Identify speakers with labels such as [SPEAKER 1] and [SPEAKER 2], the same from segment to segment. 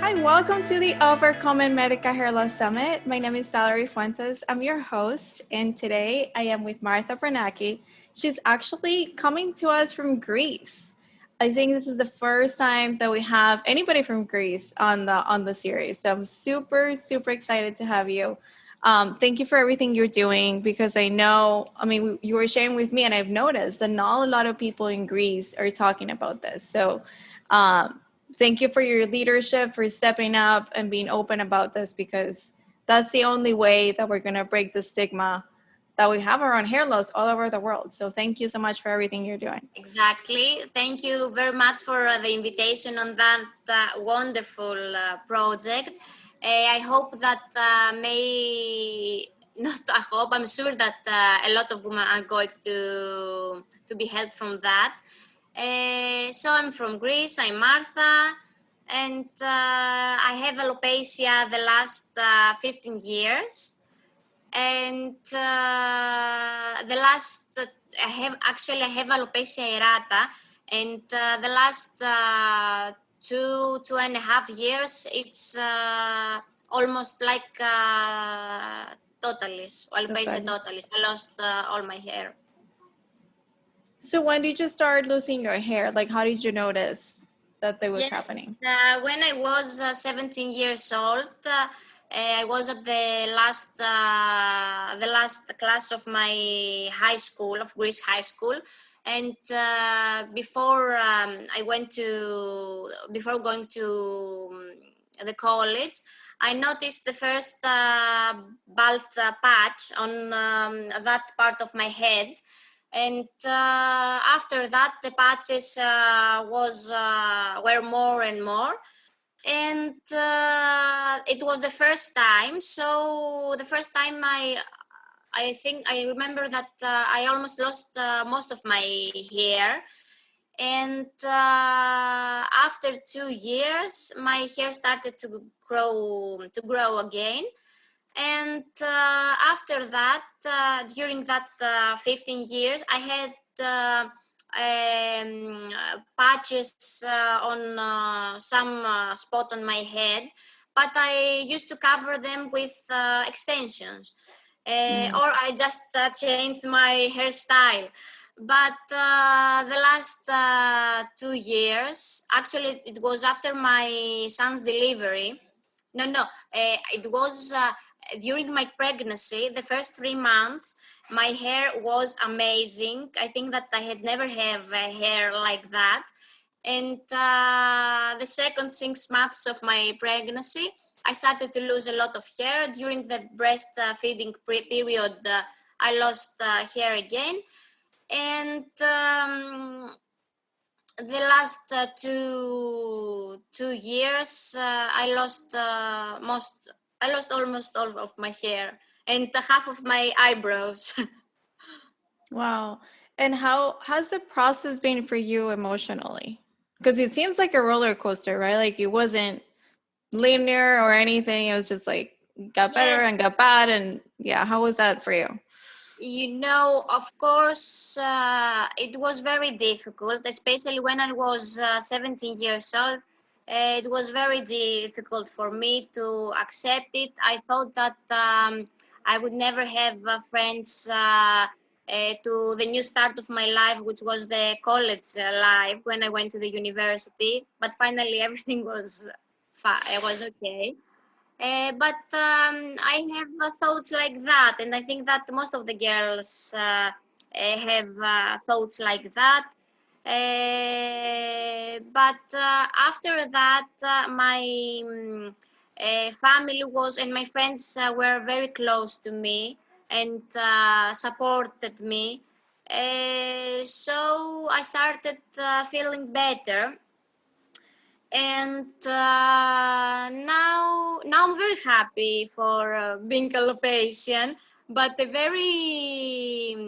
[SPEAKER 1] Hi, welcome to the Overcoming Medica Hair Loss Summit. My name is Valerie Fuentes. I'm your host, and today I am with Martha Vranaki. She's actually coming to us from Greece. I think this is the first time that we have anybody from Greece on the series. So I'm super excited to have you. Thank you for everything you're doing because you were sharing with me, and I've noticed that not a lot of people in Greece are talking about this. So. Thank you for your leadership, for stepping up and being open about this, because that's the only way that we're going to break the stigma that we have around hair loss all over the world. So thank you so much for everything you're doing.
[SPEAKER 2] Exactly. Thank you very much for the invitation on that wonderful project. I hope that I'm sure that a lot of women are going to be helped from that. So I'm from Greece, I'm Martha, and I have alopecia the last 15 years. And the last, I have alopecia areata, and the last 2.5 years, it's almost like alopecia totalis. I lost all my hair.
[SPEAKER 1] So when did you start losing your hair? Like, how did you notice that was happening?
[SPEAKER 2] When I was 17 years old, I was at the last class of my high school, of Greece high school, and before going to the college, I noticed the first bald patch on that part of my head. And after that, the patches were more and more, and it was the first time. So the first time I think I remember that I almost lost most of my hair, and after 2 years, my hair started to grow again. And after that, during that 15 years, I had patches on some spot on my head, but I used to cover them with extensions, or I just changed my hairstyle. But the last 2 years, actually, it was after my son's delivery. No, it was during my pregnancy. The first 3 months, my hair was amazing. I think that I had never have hair like that. And the second 6 months of my pregnancy, I started to lose a lot of hair. During the breastfeeding period, I lost hair again. And the last 2 years, I lost almost all of my hair and half of my eyebrows.
[SPEAKER 1] Wow. And how has the process been for you emotionally? Because it seems like a roller coaster, right? Like it wasn't linear or anything. It was just like got better
[SPEAKER 2] Yes.
[SPEAKER 1] and got bad. And yeah, how was that for you?
[SPEAKER 2] Of course, it was very difficult, especially when I was 17 years old. It was very difficult for me to accept it. I thought that I would never have friends to the new start of my life, which was the college life when I went to the university. But finally, everything was fine. It was okay. But I have thoughts like that, and I think that most of the girls have thoughts like that. But after that, my family and my friends were very close to me and supported me. So I started feeling better, and now I'm very happy for being alopecian, but a very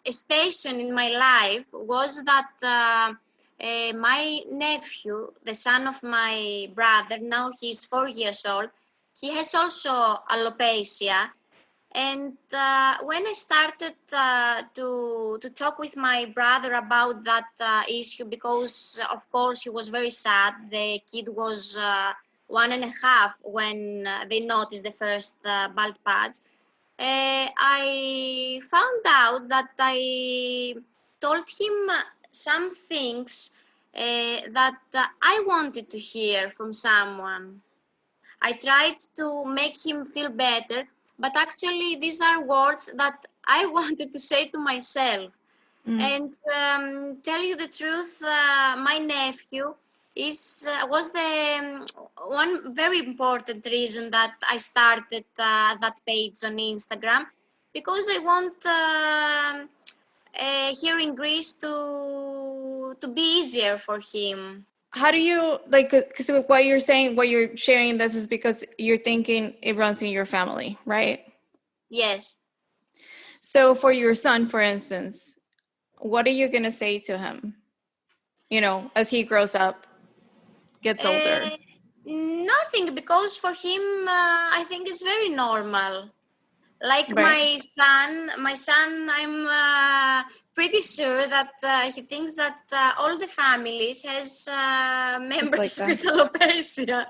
[SPEAKER 2] station in my life was that my nephew, the son of my brother, now he's 4 years old, he has also alopecia, And when I started to talk with my brother about that issue, because of course he was very sad. The kid was 1.5 when they noticed the first bald patch. I found out that I told him some things that I wanted to hear from someone. I tried to make him feel better, but actually, these are words that I wanted to say to myself.
[SPEAKER 1] Mm.
[SPEAKER 2] And tell you the truth, my nephew was the one very important reason that I started that page on Instagram, because I want here in Greece to be easier for him.
[SPEAKER 1] How do you like? Because what you're saying, what you're sharing this is because you're thinking it runs in your family, right?
[SPEAKER 2] Yes.
[SPEAKER 1] So for your son, for instance, what are you gonna say to him? You know, as he grows up, gets older,
[SPEAKER 2] Nothing, because for him, I think it's very normal. Like
[SPEAKER 1] right?
[SPEAKER 2] my son, I'm pretty sure that he thinks that all the families has
[SPEAKER 1] It's
[SPEAKER 2] members
[SPEAKER 1] like
[SPEAKER 2] with
[SPEAKER 1] that.
[SPEAKER 2] alopecia,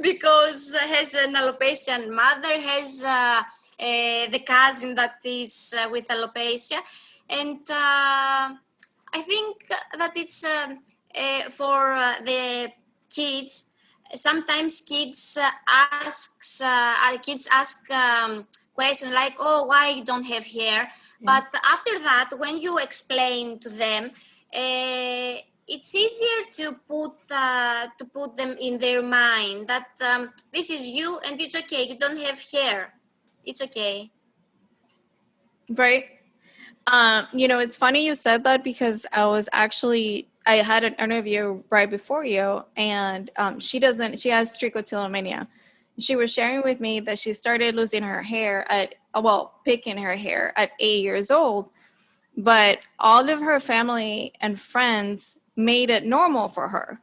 [SPEAKER 2] because has an alopecian mother, has the cousin that is with alopecia, and I think that it's for the kids. Sometimes kids ask questions like, "Oh, why you don't have hair?"
[SPEAKER 1] Yeah.
[SPEAKER 2] But after that, when you explain to them, it's easier to put them in their mind that this is you and it's okay. You don't have hair. It's okay.
[SPEAKER 1] Right. You know, it's funny you said that because I had an interview right before you, and she has trichotillomania. She was sharing with me that she started losing her hair picking her hair at 8 years old, but all of her family and friends made it normal for her.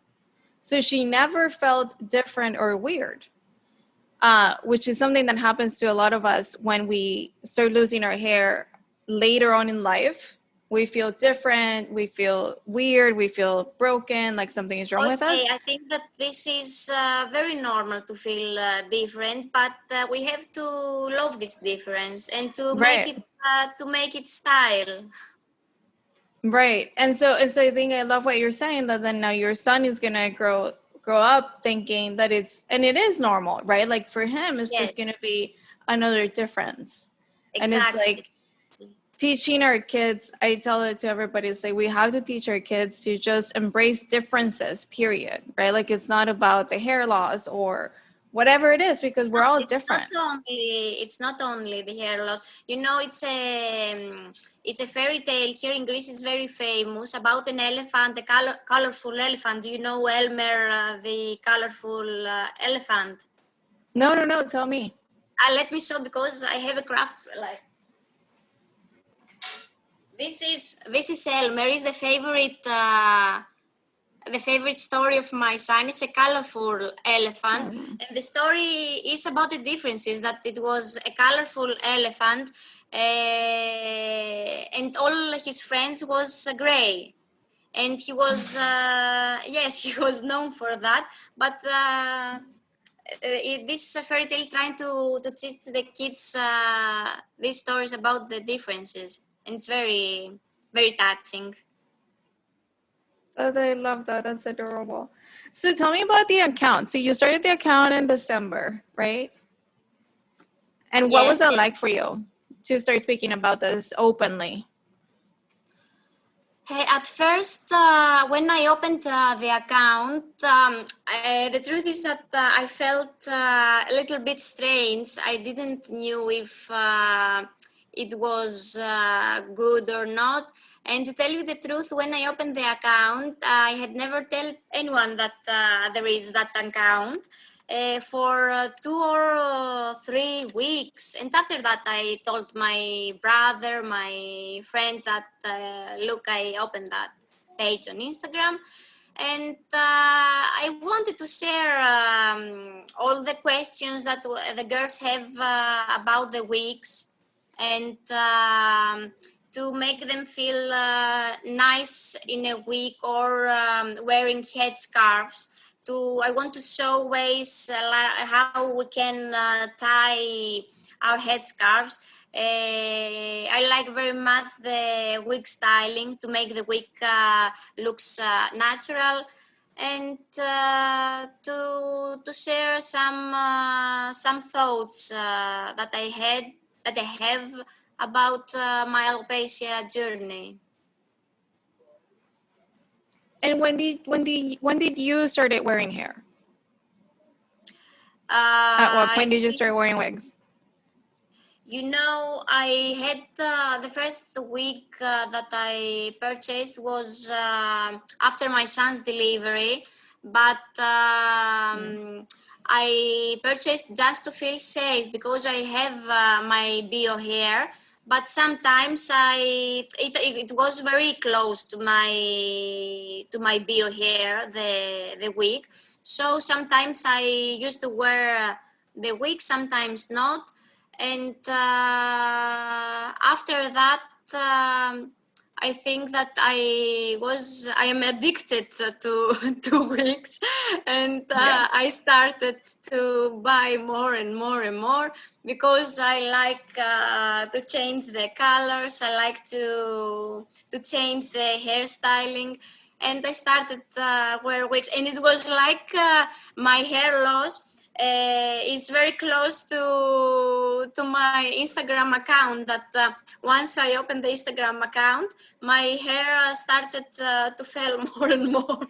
[SPEAKER 1] So she never felt different or weird, which is something that happens to a lot of us when we start losing our hair later on in life. We feel different, we feel weird, we feel broken, like something is wrong with us.
[SPEAKER 2] Okay, I think that this is very normal to feel different, but we have to love this difference and
[SPEAKER 1] Right.
[SPEAKER 2] to make it style.
[SPEAKER 1] Right. And so I think I love what you're saying, that then now your son is gonna grow up thinking that it is normal, right? Like for him it's just
[SPEAKER 2] Yes,
[SPEAKER 1] gonna be another difference. And it's
[SPEAKER 2] exactly.
[SPEAKER 1] like teaching our kids, I tell it to everybody, it's like we have to teach our kids to just embrace differences, period, right? Like it's not about the hair loss or whatever it is, because we're all different.
[SPEAKER 2] It's not only the hair loss. You know, it's a fairy tale here in Greece. It's very famous about an elephant, a colorful elephant. Do you know Elmer, the colorful elephant?
[SPEAKER 1] No, no, no, tell me.
[SPEAKER 2] Let me show, because I have a craft like this is Elmer. Is the favorite story of my son. It's a colorful elephant,
[SPEAKER 1] Oh.
[SPEAKER 2] and the story is about the differences, that it was a colorful elephant, and all his friends was gray, and he was yes, he was known for that. But this is a fairy tale trying to teach the kids these stories about the differences, and it's very very touching.
[SPEAKER 1] Oh, I love that. That's adorable. So tell me about the account. So you started the account in December, right? And what was
[SPEAKER 2] Yes.
[SPEAKER 1] it like for you to start speaking about this openly?
[SPEAKER 2] Hey, at first, when I opened the account, the truth is that I felt a little bit strange. I didn't knew if it was good or not. And to tell you the truth, when I opened the account, I had never told anyone that there is that account for 2 or 3 weeks. And after that, I told my brother, my friends that, look, I opened that page on Instagram. And I wanted to share all the questions that the girls have about the wigs. and to make them feel nice in a week, or wearing headscarves. I want to show ways how we can tie our headscarves. I like very much the wig styling to make the wig looks natural, and to share some thoughts that I have about my alopecia journey.
[SPEAKER 1] And when did you started wearing hair? At what
[SPEAKER 2] I
[SPEAKER 1] point did you
[SPEAKER 2] think,
[SPEAKER 1] start wearing wigs?
[SPEAKER 2] I had the first wig that I purchased was after my son's delivery, but
[SPEAKER 1] Mm.
[SPEAKER 2] I purchased just to feel safe because I have my bio hair. But sometimes it was very close to my bio hair, the wig. So sometimes I used to wear the wig, sometimes not, and after that, I think that I am addicted to to wigs, and
[SPEAKER 1] Yeah.
[SPEAKER 2] I started to buy more and more and more because I like to change the colors. I like to change the hairstyling, and I started wear wigs, and it was like my hair loss is very close to my Instagram account. That once I opened the Instagram account, my hair started to fall more and more.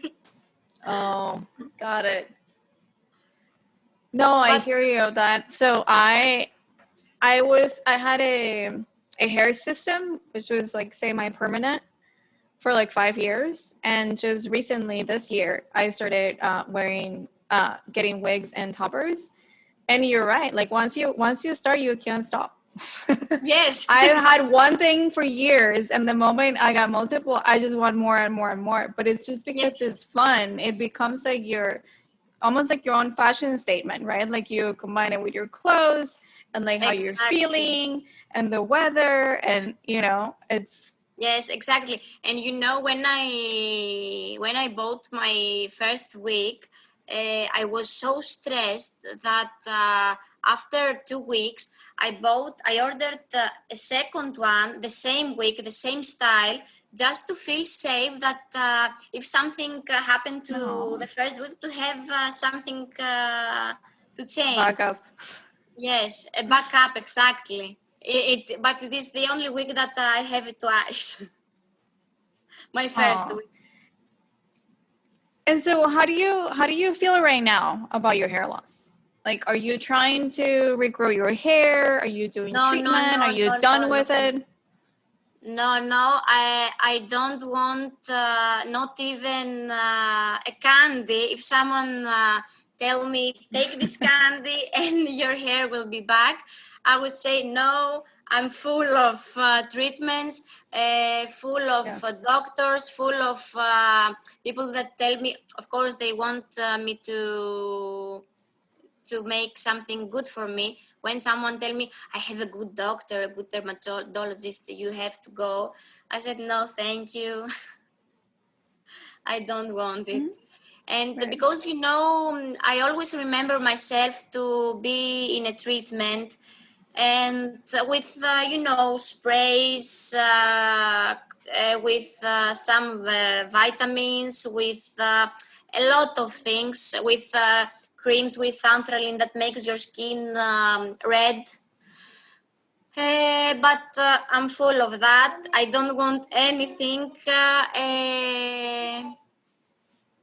[SPEAKER 1] Oh, got it. No, I
[SPEAKER 2] But
[SPEAKER 1] hear you. That so I had a hair system which was like semi-permanent for like 5 years, and just recently this year I started wearing getting wigs and toppers. And you're right. Like once you start, you can't stop.
[SPEAKER 2] yes,
[SPEAKER 1] I've
[SPEAKER 2] yes,
[SPEAKER 1] had one thing for years, and the moment I got multiple, I just want more and more and more. But it's just
[SPEAKER 2] yeah,
[SPEAKER 1] because it's fun. It becomes like your almost like your own fashion statement, right? Like you combine it with your clothes and like how you're
[SPEAKER 2] exactly.
[SPEAKER 1] feeling and the weather, and it's
[SPEAKER 2] Yes, exactly. And when I bought my first wig, I was so stressed that after 2 weeks, I ordered a second one, the same wig, the same style, just to feel safe that if something happened to
[SPEAKER 1] no
[SPEAKER 2] the first wig, to have something to change.
[SPEAKER 1] backup.
[SPEAKER 2] Yes, a backup, exactly. But it is the only wig that I have it twice. My first
[SPEAKER 1] Oh.
[SPEAKER 2] week.
[SPEAKER 1] And so how do you feel right now about your hair loss? Like, are you trying to regrow your hair? Are you doing
[SPEAKER 2] No, no,
[SPEAKER 1] treatment? Are
[SPEAKER 2] no,
[SPEAKER 1] you
[SPEAKER 2] no,
[SPEAKER 1] done
[SPEAKER 2] no, no,
[SPEAKER 1] with it?
[SPEAKER 2] no, no. I don't want not even a candy. If someone tell me take this candy and your hair will be back, I would say no. I'm full of treatments, full of
[SPEAKER 1] Yeah.
[SPEAKER 2] doctors, full of people that tell me. Of course, they want me to make something good for me. When someone tell me I have a good doctor, a good dermatologist, you have to go, I said no, thank you. I don't want it.
[SPEAKER 1] Mhm.
[SPEAKER 2] And
[SPEAKER 1] Right.
[SPEAKER 2] because I always remember myself to be in a treatment, and with sprays, with some vitamins, with a lot of things, with creams with anthralin that makes your skin red. But I'm full of that. I don't want anything,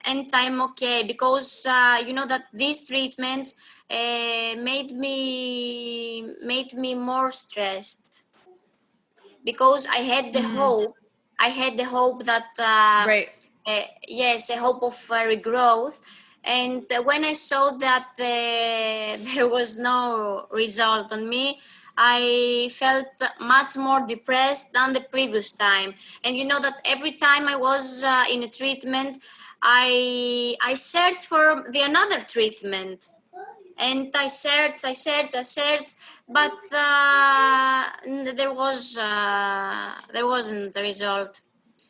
[SPEAKER 2] and I'm okay because you know that these treatments made me more stressed because
[SPEAKER 1] Mm,
[SPEAKER 2] I had the hope that
[SPEAKER 1] right.
[SPEAKER 2] yes, a hope of regrowth. And when I saw that there was no result on me, I felt much more depressed than the previous time. And you know that every time I was in a treatment, I searched for the another treatment. And I searched, but there wasn't the result.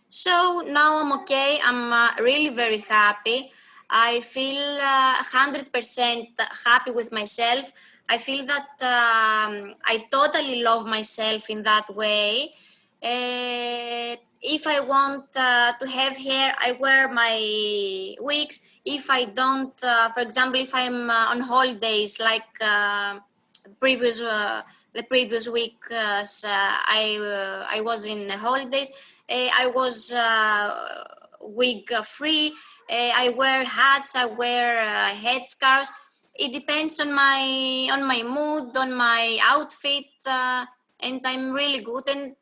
[SPEAKER 2] So now I'm okay. I'm really very happy. I feel 100% happy with myself. I feel that I totally love myself in that way. If I want to have hair, I wear my wigs. If I don't, for example, if I'm on holidays, like previous the previous week, I was in holidays. I was wig free. I wear hats. I wear headscarves. It depends on my mood, on my outfit, and I'm really good. And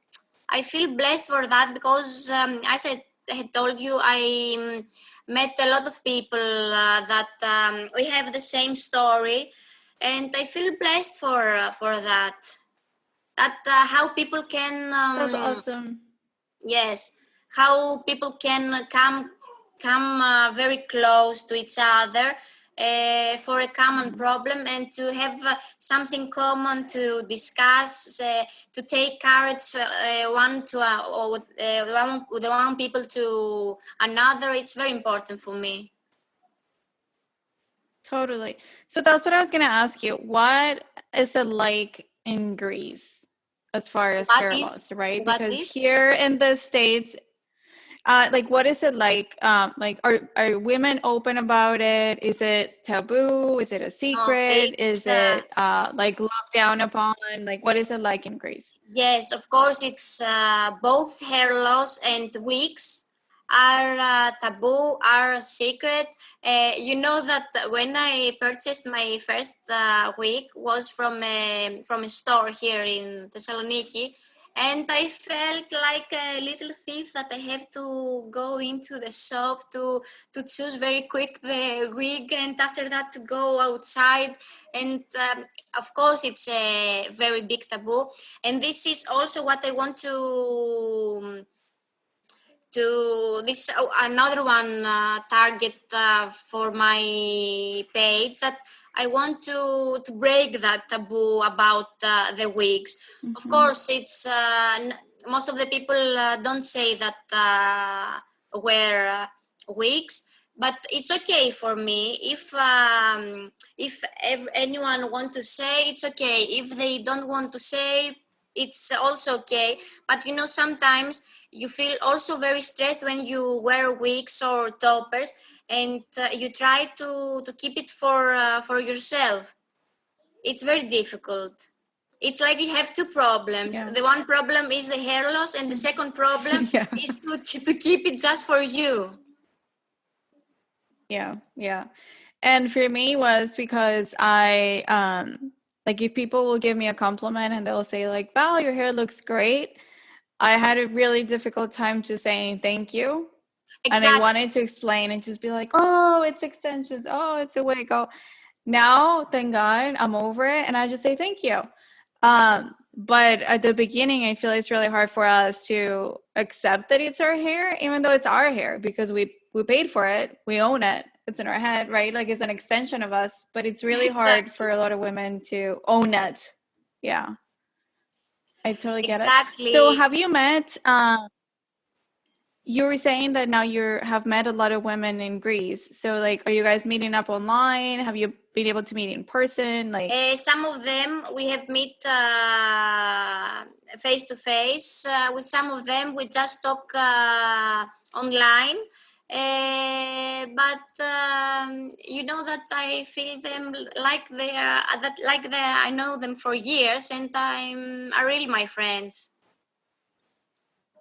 [SPEAKER 2] I feel blessed for that because, as I had told you, I met a lot of people that we have the same story, and I feel blessed for that. That how people can
[SPEAKER 1] That's awesome.
[SPEAKER 2] yes, how people can come very close to each other for a common
[SPEAKER 1] Mhm.
[SPEAKER 2] problem, and to have something common to discuss, to take courage one to or with the one people to another. It's very important for me.
[SPEAKER 1] Totally. So that's what I was going to ask you. What is it like in Greece as far as
[SPEAKER 2] What
[SPEAKER 1] hair
[SPEAKER 2] is
[SPEAKER 1] loss, right?
[SPEAKER 2] what
[SPEAKER 1] Because
[SPEAKER 2] is?
[SPEAKER 1] here in the States, like, what is it like? Like, are women open about it? Is it taboo? Is it a secret? Is
[SPEAKER 2] It's
[SPEAKER 1] it like looked down upon? Like, what is it like in Greece?
[SPEAKER 2] Yes, of course, it's both hair loss and wigs are taboo, are secret. You know that when I purchased my first wig was from a store here in Thessaloniki, and I felt like a little thief that I have to go into the shop to choose very quick the wig, and after that to go outside. And of course, it's a very big taboo, and this is also what I want to this another one target for my page, that I want to break that taboo about the wigs. Of
[SPEAKER 1] Hmm.
[SPEAKER 2] course, it's most of the people don't say that wear wigs, but it's okay for me. If anyone want to say, it's okay. If they don't want to say, it's also okay. But you know, sometimes you feel also very stressed when you wear wigs or toppers, and you try to keep it for yourself. It's very difficult. It's like you have two problems.
[SPEAKER 1] Yeah.
[SPEAKER 2] The one problem is the hair loss, and the second problem
[SPEAKER 1] Yeah.
[SPEAKER 2] is to keep it just for you.
[SPEAKER 1] Yeah. Yeah. And for me was because I like, if people will give me a compliment and they'll say like, "Val, your hair looks great." I had a really difficult time just saying thank you. And I
[SPEAKER 2] Exactly.
[SPEAKER 1] wanted to explain and just be like, "Oh, it's extensions. Oh, it's a wig. Oh." Now, thank God, I'm over it and I just say thank you. But at the beginning, I feel it's really hard for us to accept that it's our hair, even though it's our hair, because we paid for it, we own it, it's in our head, right? Like, it's an extension of us. But it's really hard for
[SPEAKER 2] Exactly.
[SPEAKER 1] a lot of women to own it. Yeah, I totally get it. So,
[SPEAKER 2] Exactly.
[SPEAKER 1] have you met? You were saying that now you have met a lot of women in Greece. So, like, are you guys meeting up online? Have you been able to meet in person? Like,
[SPEAKER 2] Some of them we have met face to face. With some of them we just talk online. But you know that I feel them like they are that like they I know them for years, and are really my friends.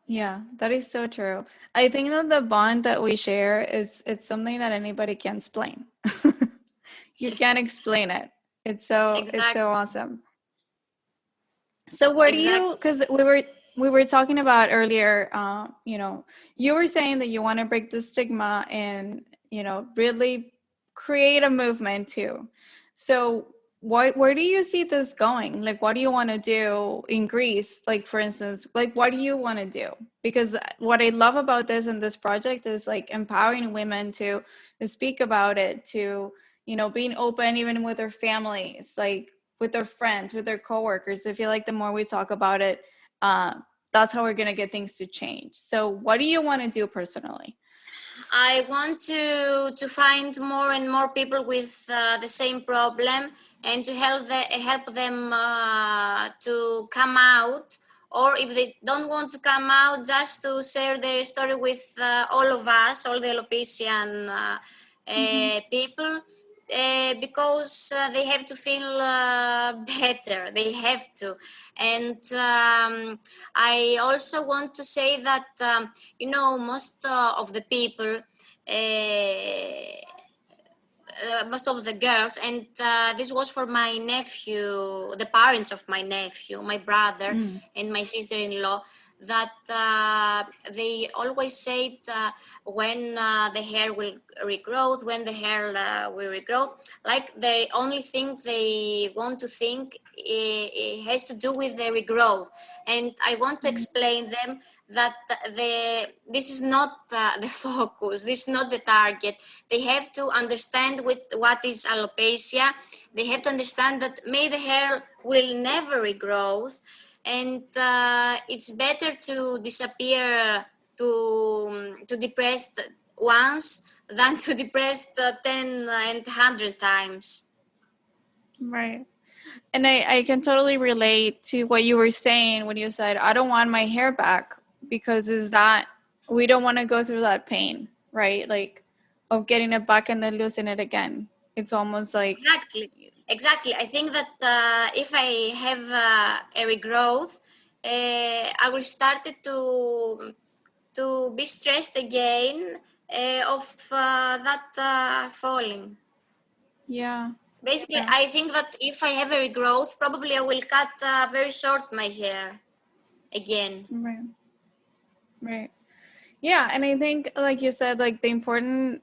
[SPEAKER 1] yeah, that is so true. I think that the bond that we share is it's something that anybody can explain. You can't explain it. It's so
[SPEAKER 2] Exactly.
[SPEAKER 1] awesome. So where do you,
[SPEAKER 2] Exactly.
[SPEAKER 1] because we were talking about earlier, you were saying that you want to break the stigma and, really create a movement too. So where do you see this going? Like, what do you want to do in Greece? Like, for instance, like, what do you want to do? Because what I love about this and this project is like empowering women to speak about it, to, being open even with their families, like with their friends, with their coworkers. I feel like the more we talk about it, uh, that's how we're going to get things to change. So what do you want to do personally?
[SPEAKER 2] I want to find more and more people with the same problem, and to help them to come out, or if they don't want to come out, just to share their story with all of us, all the alopecian
[SPEAKER 1] Mm-hmm.
[SPEAKER 2] people, because they have to feel better. They have to. And I also want to say that most of the people, most of the girls, and this was for my nephew, the parents of my nephew, my brother,
[SPEAKER 1] Mm.
[SPEAKER 2] and my sister-in-law, that they always said, when the hair will regrow, when the hair will regrow, like the only thing they want to think, it has to do with the regrowth. And I want to explain them that this is not the focus, this is not the target. They have to understand with what is alopecia. They have to understand that may the hair will never regrow, and it's better to disappear to depressed once than to depressed 10 and 100 times.
[SPEAKER 1] Right. And I can totally relate to what you were saying when you said, I don't want my hair back, because is that we don't want to go through that pain, right? Like of getting it back and then losing it again. It's almost like,
[SPEAKER 2] Exactly. I think that if I have a regrowth, I will start it to be stressed again of that falling.
[SPEAKER 1] yeah,
[SPEAKER 2] Basically,
[SPEAKER 1] yeah,
[SPEAKER 2] I think that if I have a regrowth, probably I will cut very short my hair again.
[SPEAKER 1] right, right. Yeah, and I think, like you said, like the important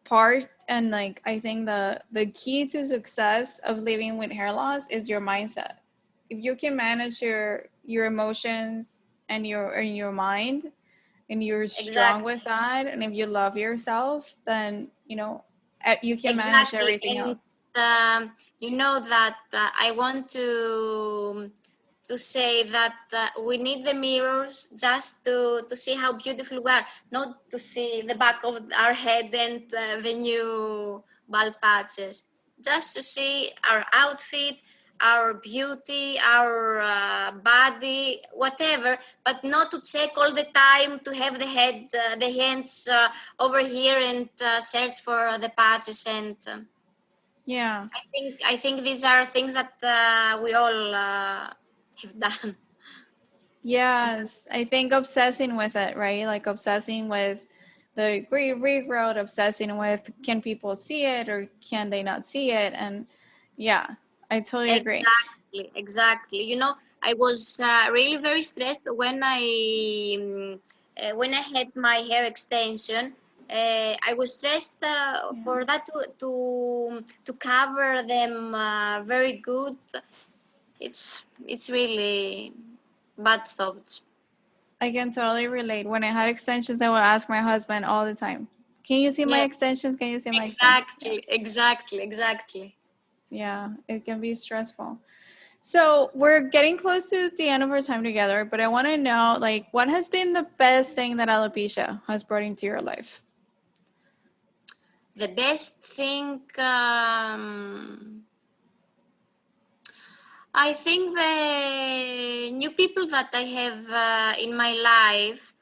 [SPEAKER 1] part, and like I think the key to success of living with hair loss is your mindset. If you can manage your emotions and your mind, and you're strong
[SPEAKER 2] Exactly.
[SPEAKER 1] with that, and if you love yourself, then you can manage
[SPEAKER 2] Exactly.
[SPEAKER 1] everything
[SPEAKER 2] And
[SPEAKER 1] else.
[SPEAKER 2] you know that I want to say that we need the mirrors just to see how beautiful we are, not to see the back of our head and the new bald patches. Just to see our outfit, our beauty, our body, whatever, but not to check all the time, to have the hands over here and search for the patches. And
[SPEAKER 1] Yeah.
[SPEAKER 2] I think these are things that we all have done.
[SPEAKER 1] Yes, I think obsessing with it, right? Like obsessing with the great regrowth, obsessing with can people see it or can they not see it? And yeah, I totally agree.
[SPEAKER 2] Exactly. I was really very stressed when I had my hair extension. I was stressed
[SPEAKER 1] Yeah,
[SPEAKER 2] for that to cover them very good. It's really bad thoughts.
[SPEAKER 1] I can totally relate. When I had extensions, I would ask my husband all the time, "Can you see my
[SPEAKER 2] Yeah,
[SPEAKER 1] extensions? Can you see my extensions?" Yeah,
[SPEAKER 2] exactly.
[SPEAKER 1] yeah, it can be stressful. So we're getting close to the end of our time together, but I want to know, like, what has been the best thing that alopecia has brought into your life?
[SPEAKER 2] The best thing, I think the new people that I have in my life,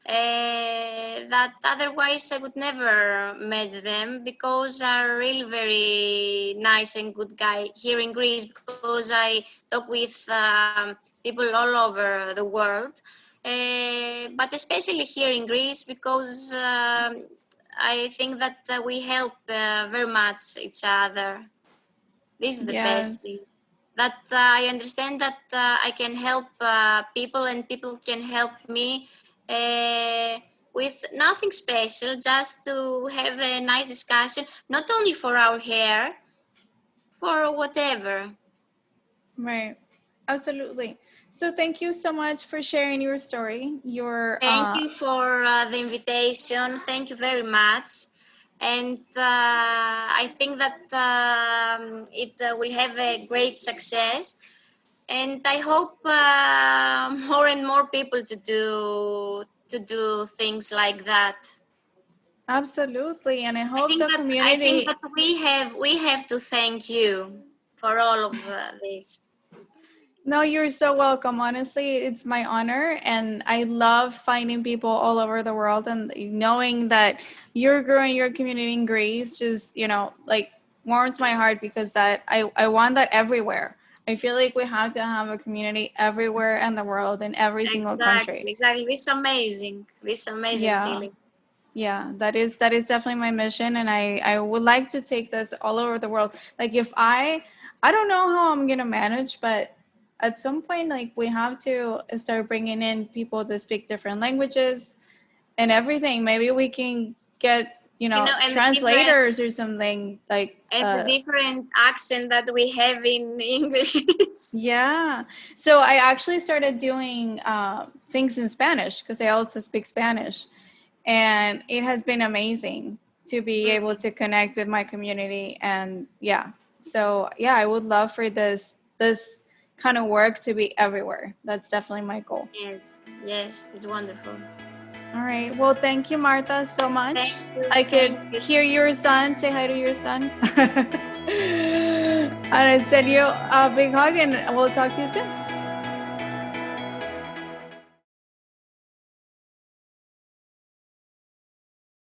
[SPEAKER 2] that otherwise I would never met them, because are really very nice and good guy here in Greece, because I talk with people all over the world, but especially here in Greece, because I think that we help very much each other. This is the best thing,
[SPEAKER 1] Yes.
[SPEAKER 2] that I understand that I can help people, and people can help me uh, with nothing special, just to have a nice discussion, not only for our hair, for whatever.
[SPEAKER 1] Right. Absolutely. So thank you so much for sharing your story. Your
[SPEAKER 2] Thank you for the invitation. Thank you very much. and I think that it will have a great success. And I hope more and more people to do things like that.
[SPEAKER 1] Absolutely. And I hope the
[SPEAKER 2] I think
[SPEAKER 1] community.
[SPEAKER 2] that we have to thank you for all of this.
[SPEAKER 1] No, you're so welcome. Honestly, it's my honor. And I love finding people all over the world and knowing that you're growing your community in Greece just, like warms my heart because I want that everywhere. I feel like we have to have a community everywhere in the world in every single country.
[SPEAKER 2] Exactly, exactly. This amazing. This amazing
[SPEAKER 1] Yeah.
[SPEAKER 2] feeling.
[SPEAKER 1] Yeah, that is definitely my mission, and I would like to take this all over the world. Like if I don't know how I'm gonna manage, but at some point, like we have to start bringing in people to speak different languages and everything. Maybe we can get
[SPEAKER 2] And
[SPEAKER 1] translators or something like.
[SPEAKER 2] the different accent that we have in English.
[SPEAKER 1] Yeah. So I actually started doing things in Spanish because I also speak Spanish. And it has been amazing to be able
[SPEAKER 2] Mm,
[SPEAKER 1] to connect with my community. And yeah, so yeah, I would love for this kind of work to be everywhere. That's definitely my goal.
[SPEAKER 2] yes, yes, it's wonderful.
[SPEAKER 1] All right. Well, thank you, Martha, so much.
[SPEAKER 2] Thank you,
[SPEAKER 1] I could
[SPEAKER 2] thank you.
[SPEAKER 1] hear your son. Say hi to your son. And I send you a big hug, and we'll talk to you soon.